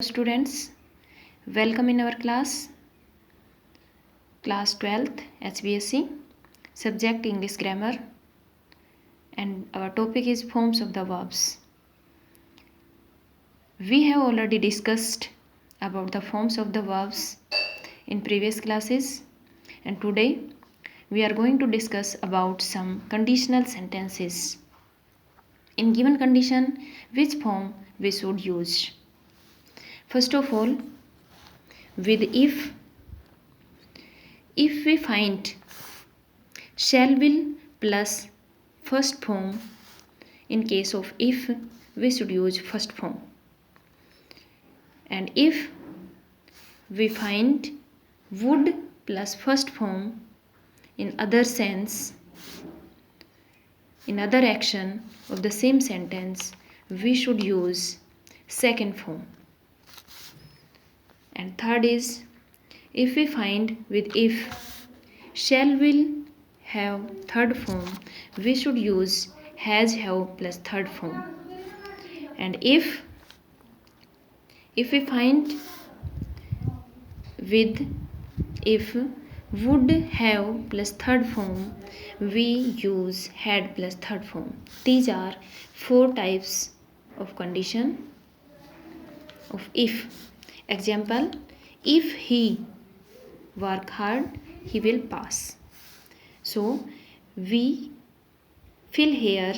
Students, welcome in our class 12th HBSE, subject English grammar, and our topic is forms of the verbs. We have already discussed about the forms of the verbs in previous classes, and today we are going to discuss about some conditional sentences. In given condition, which form we should use? First of all, with if we find shall will plus first form, in case of if, we should use first form. And if we find would plus first form in other sense, in other action of the same sentence, we should use second form. And third is, if we find with if shall will have third form, we should use has have plus third form. And if we find with if would have plus third form, we use had plus third form. These are four types of condition of if. Example, if he work hard, he will pass. So we fill here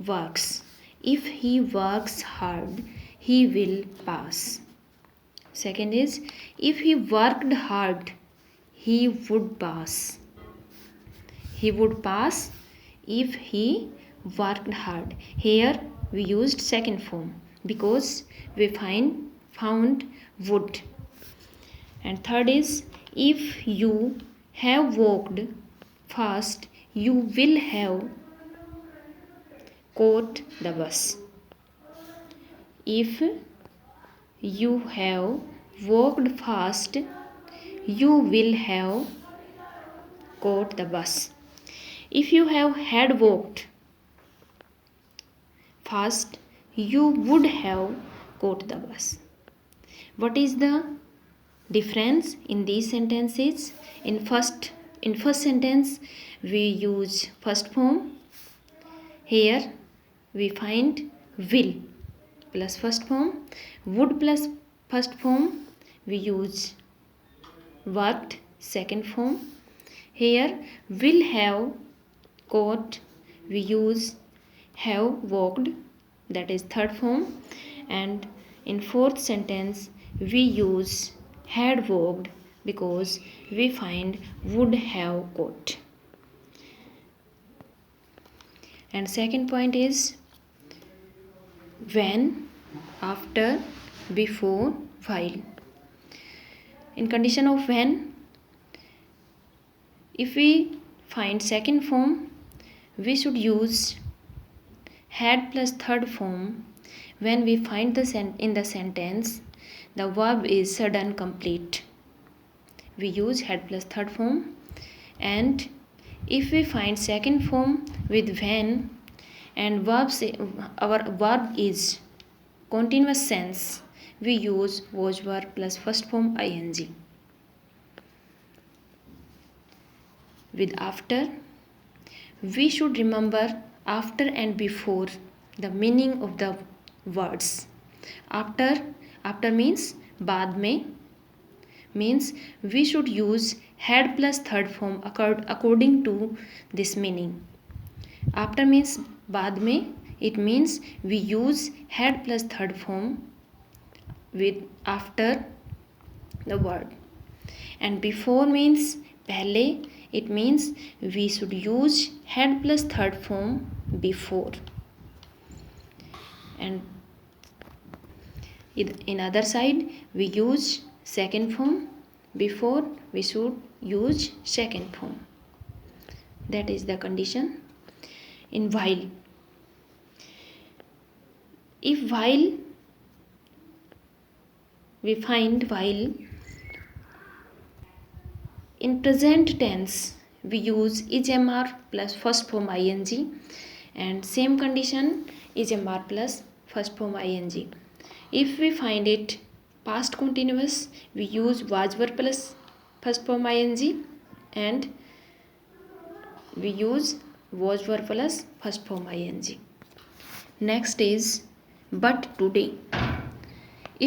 works. If he works hard, he will pass. Second is, if he worked hard, he would pass. He would pass if he worked hard. Here we used second form because we found would. And third is, if you have walked fast, you will have caught the bus. If you have walked fast, you will have caught the bus. If you had walked fast, you would have caught the bus. What is the difference in these sentences? In first sentence we use first form. Here we find will plus first form. Would plus first form, we use worked second form. Here will have caught, we use have walked, that is third form. And in fourth sentence we use had walked because we find would have caught. And second point is when, after, before, while. In condition of when, if we find second form, we should use had plus third form when we find in the sentence the verb is sudden complete. We use had plus third form. And if we find second form with when and our verb is continuous sense, we use was verb plus first form ing. With after, we should remember after and before the meaning of the words. After means baad mein, means we should use had plus third form according to this meaning. After means baad mein, it means we use had plus third form with after the word. And before means pehle, it means we should use had plus third form before. And in other side we use second form before, we should use second form. That is the condition. In while, if while we find while, in present tense we use is-mr plus first form ing, and same condition is-mr plus first form ing. If we find it past continuous, we use was verb plus first form ing, and we use was verb plus first form ing. Next is but today.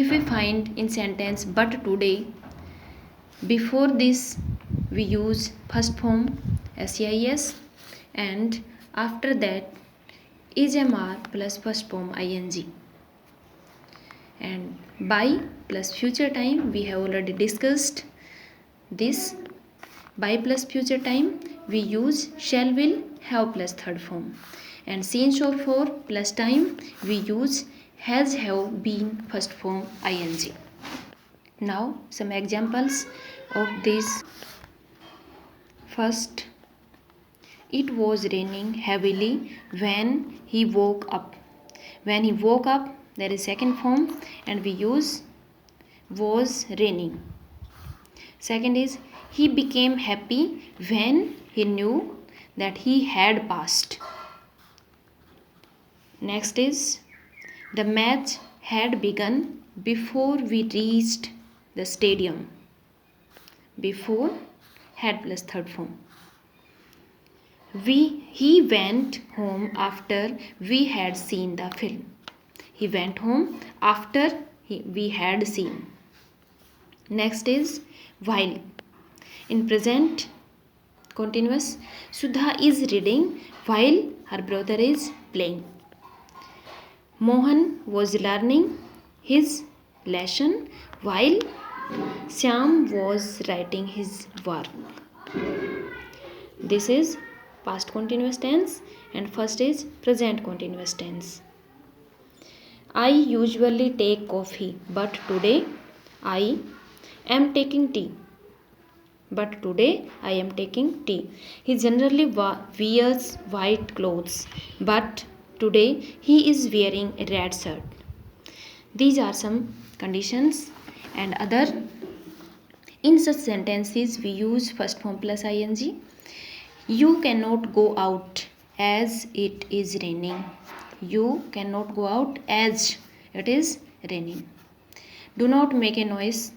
If we find in sentence but today, before this we use first form SEIS, and after that is MR plus first form ING. And by plus future time, we have already discussed this. By plus future time, we use shall will have plus third form, and since or for plus time, we use has have been first form ing. Now some examples of this. First, it was raining heavily when he woke up. When he woke up, there is second form, and we use was raining. Second is he became happy when he knew that he had passed. Next is the match had begun before we reached the stadium. Before had plus third form. He went home after we had seen the film. He went home after we had seen. Next is while. In present continuous, Sudha is reading while her brother is playing. Mohan was learning his lesson while Shyam was writing his work. This is past continuous tense, and first is present continuous tense. I usually take coffee, but today I am taking tea. But today I am taking tea. He generally wears white clothes, but today he is wearing a red shirt. These are some conditions and other. In such sentences, we use first form plus ing. You cannot go out as it is raining. You cannot go out as it is raining. Do not make a noise.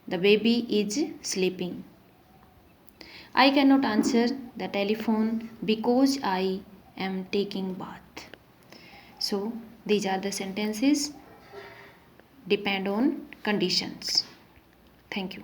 The baby is sleeping. I cannot answer the telephone because I am taking bath. So these are the sentences depend on conditions. Thank you.